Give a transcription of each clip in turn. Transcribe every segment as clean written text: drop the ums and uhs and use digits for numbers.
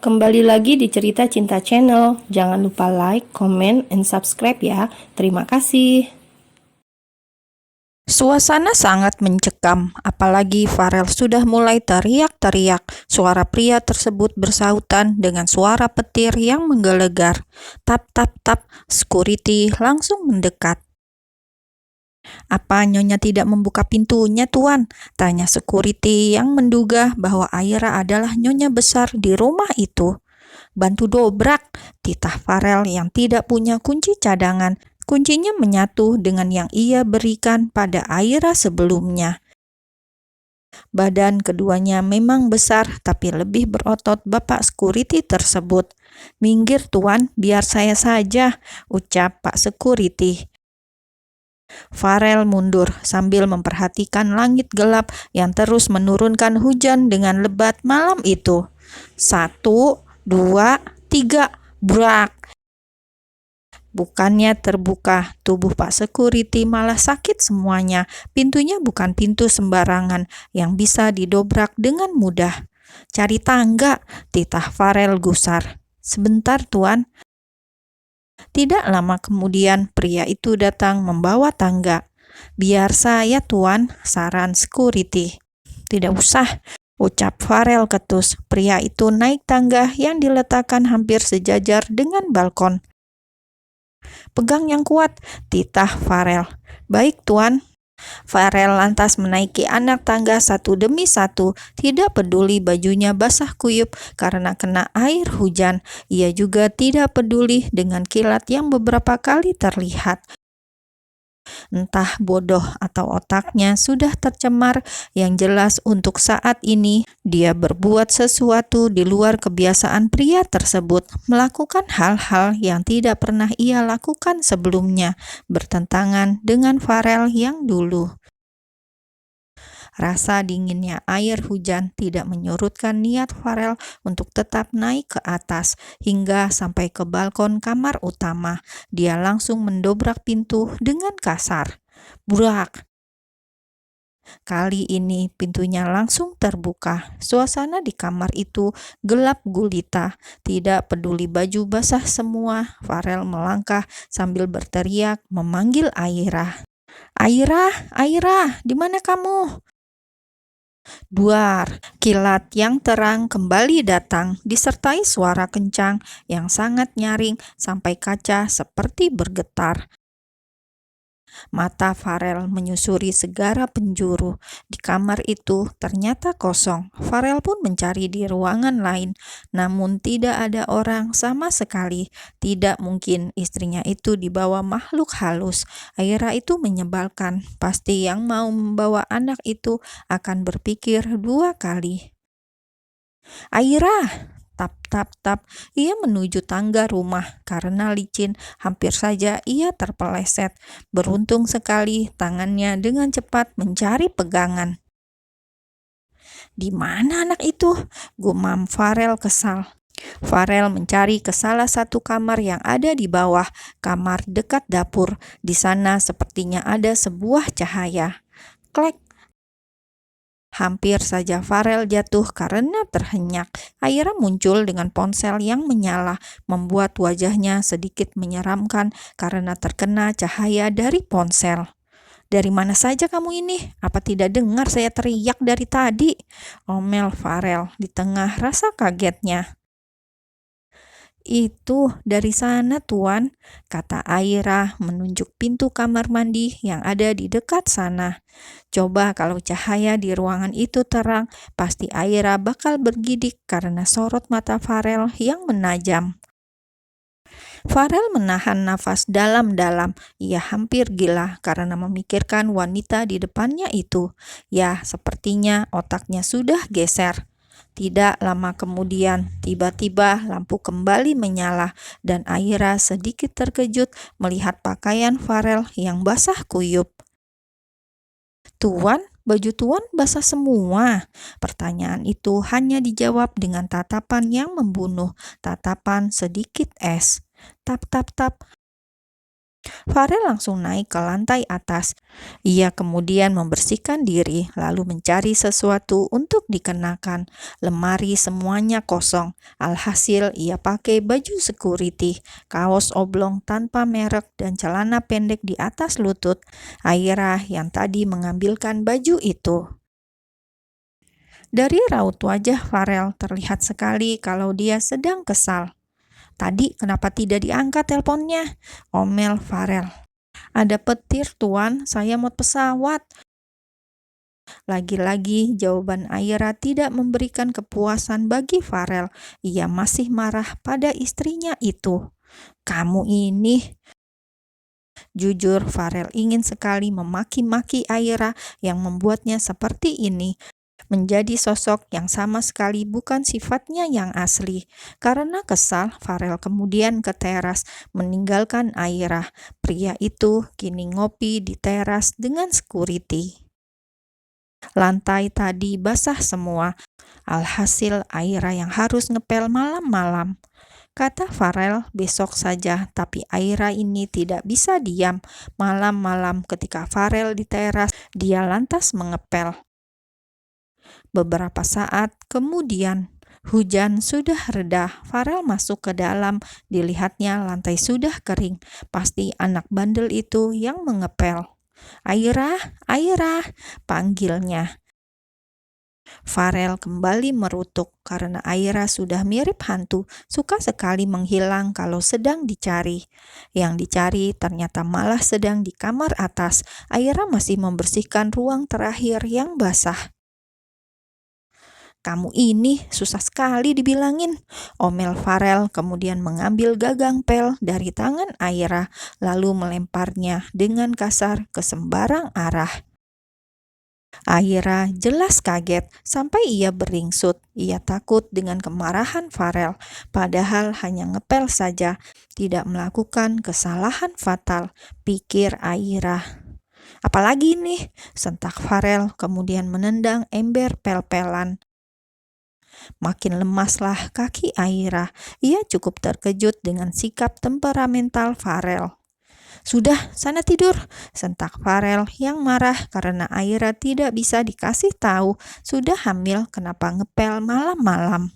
Kembali lagi di Cerita Cinta Channel. Jangan lupa like, comment, and subscribe ya. Terima kasih. Suasana sangat mencekam, apalagi Farel sudah mulai teriak-teriak. Suara pria tersebut bersautan dengan suara petir yang menggelegar. Tap, tap, tap, security langsung mendekat. "Apa Nyonya tidak membuka pintunya, Tuan?" tanya security yang menduga bahwa Aira adalah nyonya besar di rumah itu. "Bantu dobrak," titah Farel yang tidak punya kunci cadangan. Kuncinya menyatu dengan yang ia berikan pada Aira sebelumnya. Badan keduanya memang besar, tapi lebih berotot bapak security tersebut. "Minggir, Tuan, biar saya saja," ucap Pak Security. Farel mundur sambil memperhatikan langit gelap yang terus menurunkan hujan dengan lebat malam itu. 1, 2, 3, brak! Bukannya terbuka, tubuh Pak Security malah sakit semuanya. Pintunya bukan pintu sembarangan yang bisa didobrak dengan mudah. "Cari tangga," titah Farel gusar. "Sebentar, Tuan." Tidak lama kemudian, pria itu datang membawa tangga. "Biar saya, Tuan," saran security. "Tidak usah," ucap Farel ketus. Pria itu naik tangga yang diletakkan hampir sejajar dengan balkon. "Pegang yang kuat," titah Farel. "Baik, Tuan." Farel lantas menaiki anak tangga satu demi satu, tidak peduli bajunya basah kuyup karena kena air hujan. Ia juga tidak peduli dengan kilat yang beberapa kali terlihat. Entah bodoh atau otaknya sudah tercemar, yang jelas untuk saat ini dia berbuat sesuatu di luar kebiasaan pria tersebut, melakukan hal-hal yang tidak pernah ia lakukan sebelumnya, bertentangan dengan Farel yang dulu. Rasa dinginnya air hujan tidak menyurutkan niat Farel untuk tetap naik ke atas hingga sampai ke balkon kamar utama. Dia langsung mendobrak pintu dengan kasar. Burak! Kali ini pintunya langsung terbuka. Suasana di kamar itu gelap gulita. Tidak peduli baju basah semua, Farel melangkah sambil berteriak memanggil Aira. "Aira, Aira, di mana kamu?" Duar, kilat yang terang kembali datang, disertai suara kencang yang sangat nyaring sampai kaca seperti bergetar. Mata Farel menyusuri segala penjuru. Di kamar itu ternyata kosong. Farel pun mencari di ruangan lain, namun tidak ada orang sama sekali. Tidak mungkin istrinya itu dibawa makhluk halus. Aira itu menyebalkan. Pasti yang mau membawa anak itu akan berpikir dua kali. "Aira!" Tap, tap, tap. Ia menuju tangga rumah. Karena licin, hampir saja ia terpeleset. Beruntung sekali tangannya dengan cepat mencari pegangan. "Di mana anak itu?" gumam Farel kesal. Farel mencari ke salah satu kamar yang ada di bawah, kamar dekat dapur. Di sana sepertinya ada sebuah cahaya. Klek! Hampir saja Farel jatuh karena terhenyak. Aira muncul dengan ponsel yang menyala, membuat wajahnya sedikit menyeramkan karena terkena cahaya dari ponsel. "Dari mana saja kamu ini? Apa tidak dengar saya teriak dari tadi?" omel Farel di tengah rasa kagetnya. "Itu dari sana, Tuan," kata Aira menunjuk pintu kamar mandi yang ada di dekat sana. Coba kalau cahaya di ruangan itu terang, pasti Aira bakal bergidik karena sorot mata Farel yang menajam. Farel menahan nafas dalam-dalam. Ia hampir gila karena memikirkan wanita di depannya itu. Ya, sepertinya otaknya sudah geser. Tidak lama kemudian, tiba-tiba lampu kembali menyala dan Aira sedikit terkejut melihat pakaian Farel yang basah kuyup. "Tuan, baju Tuan basah semua." Pertanyaan itu hanya dijawab dengan tatapan yang membunuh, tatapan sedikit es. Tap, tap, tap. Farel langsung naik ke lantai atas. Ia kemudian membersihkan diri, lalu mencari sesuatu untuk dikenakan. Lemari semuanya kosong. Alhasil ia pakai baju security, kaos oblong tanpa merek, dan celana pendek di atas lutut. Aira yang tadi mengambilkan baju itu. Dari raut wajah Farel terlihat sekali kalau dia sedang kesal. "Tadi kenapa tidak diangkat teleponnya?" omel Farel. "Ada petir, Tuan. Saya mau pesawat." Lagi-lagi jawaban Aira tidak memberikan kepuasan bagi Farel. Ia masih marah pada istrinya itu. "Kamu ini..." Jujur, Farel ingin sekali memaki-maki Aira yang membuatnya seperti ini, menjadi sosok yang sama sekali bukan sifatnya yang asli. Karena kesal, Farel kemudian ke teras meninggalkan Aira. Pria itu kini ngopi di teras dengan security. Lantai tadi basah semua. Alhasil Aira yang harus ngepel malam-malam. Kata Farel besok saja, tapi Aira ini tidak bisa diam. Malam-malam ketika Farel di teras, dia lantas mengepel. Beberapa saat kemudian, hujan sudah reda. Farel masuk ke dalam, dilihatnya lantai sudah kering. Pasti anak bandel itu yang mengepel. "Aira, Aira," panggilnya. Farel kembali merutuk karena Aira sudah mirip hantu, suka sekali menghilang kalau sedang dicari. Yang dicari ternyata malah sedang di kamar atas. Aira masih membersihkan ruang terakhir yang basah. "Kamu ini susah sekali dibilangin," omel Farel, kemudian mengambil gagang pel dari tangan Aira, lalu melemparnya dengan kasar ke sembarang arah. Aira jelas kaget sampai ia beringsut. Ia takut dengan kemarahan Farel, padahal hanya ngepel saja, tidak melakukan kesalahan fatal, pikir Aira. "Apalagi nih?" sentak Farel, kemudian menendang ember pel-pelan. Makin lemaslah kaki Aira. Ia cukup terkejut dengan sikap temperamental Farel. "Sudah, sana tidur," sentak Farel yang marah karena Aira tidak bisa dikasih tahu sudah hamil kenapa ngepel malam-malam.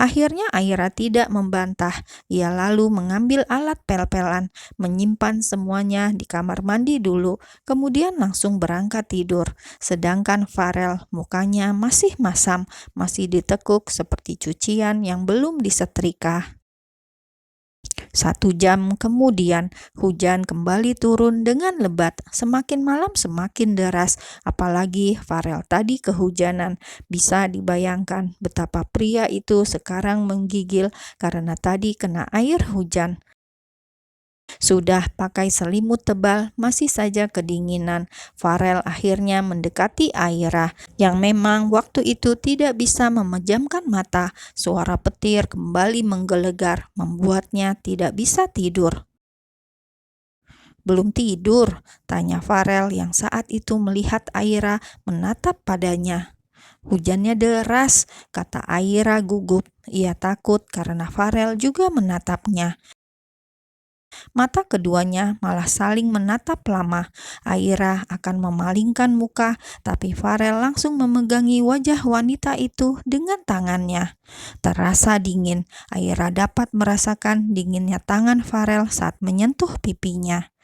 Akhirnya Aira tidak membantah. Ia lalu mengambil alat pel-pelan, menyimpan semuanya di kamar mandi dulu, kemudian langsung berangkat tidur. Sedangkan Farel mukanya masih masam, masih ditekuk seperti cucian yang belum disetrika. 1 jam kemudian, hujan kembali turun dengan lebat. Semakin malam semakin deras, apalagi Farel tadi kehujanan. Bisa dibayangkan betapa pria itu sekarang menggigil karena tadi kena air hujan. Sudah pakai selimut tebal, masih saja kedinginan. Farel akhirnya mendekati Aira, yang memang waktu itu tidak bisa memejamkan mata. Suara petir kembali menggelegar, membuatnya tidak bisa tidur. "Belum tidur?" tanya Farel yang saat itu melihat Aira menatap padanya. "Hujannya deras," kata Aira gugup. Ia takut karena Farel juga menatapnya. Mata keduanya malah saling menatap lama. Aira akan memalingkan muka, tapi Farel langsung memegangi wajah wanita itu dengan tangannya. Terasa dingin. Aira dapat merasakan dinginnya tangan Farel saat menyentuh pipinya.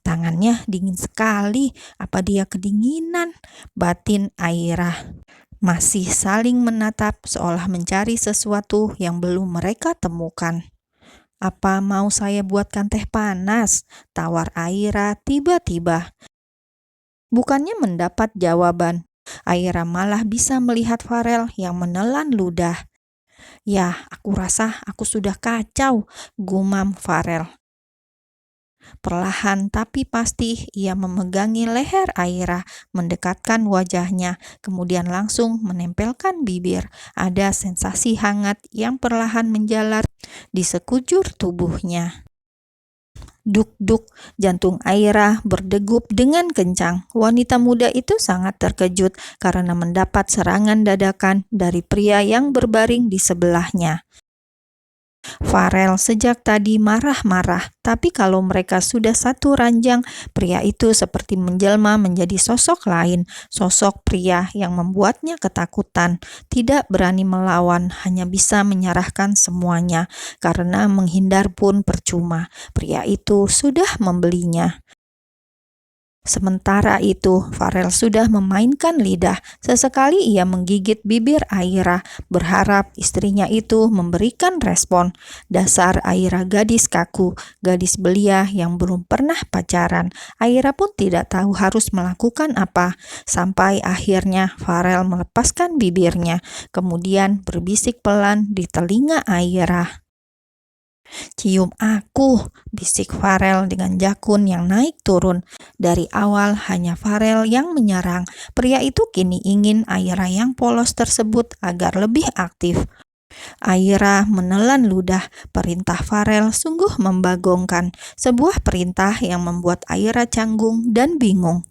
"Tangannya dingin sekali, apa dia kedinginan?" batin Aira. Masih saling menatap seolah mencari sesuatu yang belum mereka temukan. "Apa mau saya buatkan teh panas?" tawar Aira tiba-tiba. Bukannya mendapat jawaban, Aira malah bisa melihat Farel yang menelan ludah. "Ya, aku rasa aku sudah kacau," gumam Farel. Perlahan tapi pasti ia memegangi leher Aira, mendekatkan wajahnya, kemudian langsung menempelkan bibir. Ada sensasi hangat yang perlahan menjalar di sekujur tubuhnya. Duk-duk, jantung Aira berdegup dengan kencang. Wanita muda itu sangat terkejut karena mendapat serangan dadakan dari pria yang berbaring di sebelahnya. Farel sejak tadi marah-marah, tapi kalau mereka sudah satu ranjang, pria itu seperti menjelma menjadi sosok lain, sosok pria yang membuatnya ketakutan, tidak berani melawan, hanya bisa menyerahkan semuanya, karena menghindar pun percuma. Pria itu sudah membelinya. Sementara itu, Farel sudah memainkan lidah. Sesekali ia menggigit bibir Aira, berharap istrinya itu memberikan respon. Dasar Aira gadis kaku, gadis belia yang belum pernah pacaran. Aira pun tidak tahu harus melakukan apa. Sampai akhirnya Farel melepaskan bibirnya, kemudian berbisik pelan di telinga Aira. "Cium aku," bisik Farel dengan jakun yang naik turun. Dari awal hanya Farel yang menyerang. Pria itu kini ingin Aira yang polos tersebut agar lebih aktif. Aira menelan ludah. Perintah Farel sungguh membagongkan. Sebuah perintah yang membuat Aira canggung dan bingung.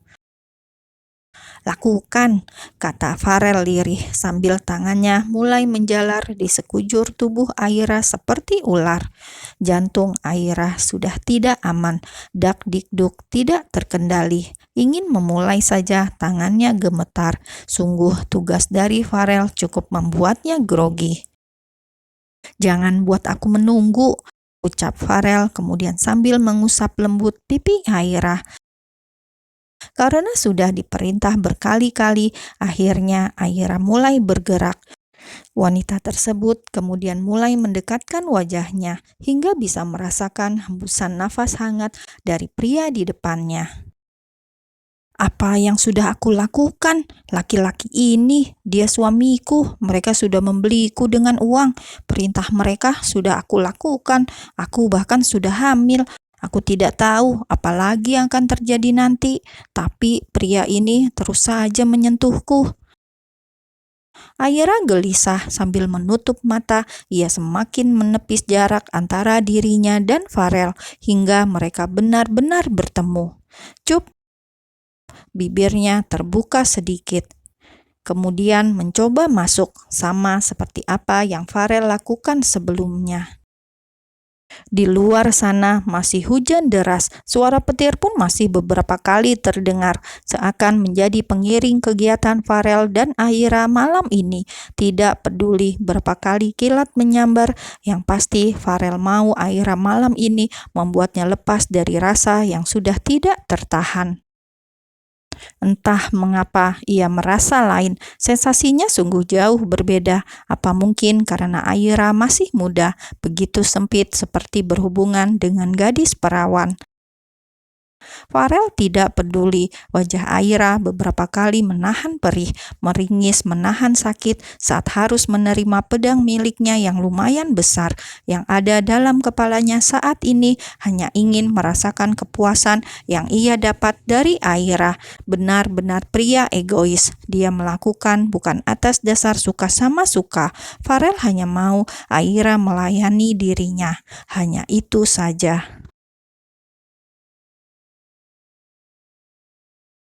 "Lakukan," kata Farel lirih sambil tangannya mulai menjalar di sekujur tubuh Aira seperti ular. Jantung Aira sudah tidak aman, dak-dikduk tidak terkendali. Ingin memulai saja tangannya gemetar. Sungguh tugas dari Farel cukup membuatnya grogi. "Jangan buat aku menunggu," ucap Farel kemudian sambil mengusap lembut pipi Aira. Karena sudah diperintah berkali-kali, akhirnya Aira mulai bergerak. Wanita tersebut kemudian mulai mendekatkan wajahnya hingga bisa merasakan hembusan nafas hangat dari pria di depannya. "Apa yang sudah aku lakukan? Laki-laki ini, dia suamiku. Mereka sudah membeliku dengan uang. Perintah mereka sudah aku lakukan. Aku bahkan sudah hamil. Aku tidak tahu apa lagi yang akan terjadi nanti, tapi pria ini terus saja menyentuhku." Aira gelisah sambil menutup mata. Ia semakin menepis jarak antara dirinya dan Farel hingga mereka benar-benar bertemu. Cup, bibirnya terbuka sedikit. Kemudian mencoba masuk, sama seperti apa yang Farel lakukan sebelumnya. Di luar sana masih hujan deras, suara petir pun masih beberapa kali terdengar, seakan menjadi pengiring kegiatan Farel dan Aira malam ini. Tidak peduli berapa kali kilat menyambar, yang pasti Farel mau Aira malam ini membuatnya lepas dari rasa yang sudah tidak tertahan. Entah mengapa ia merasa lain, sensasinya sungguh jauh berbeda. Apa mungkin karena Aira masih muda, begitu sempit seperti berhubungan dengan gadis perawan. Farel tidak peduli. Wajah Aira beberapa kali menahan perih, meringis, menahan sakit saat harus menerima pedang miliknya yang lumayan besar. Yang ada dalam kepalanya saat ini hanya ingin merasakan kepuasan yang ia dapat dari Aira. Benar-benar pria egois. Dia melakukan bukan atas dasar suka sama suka. Farel hanya mau Aira melayani dirinya. Hanya itu saja.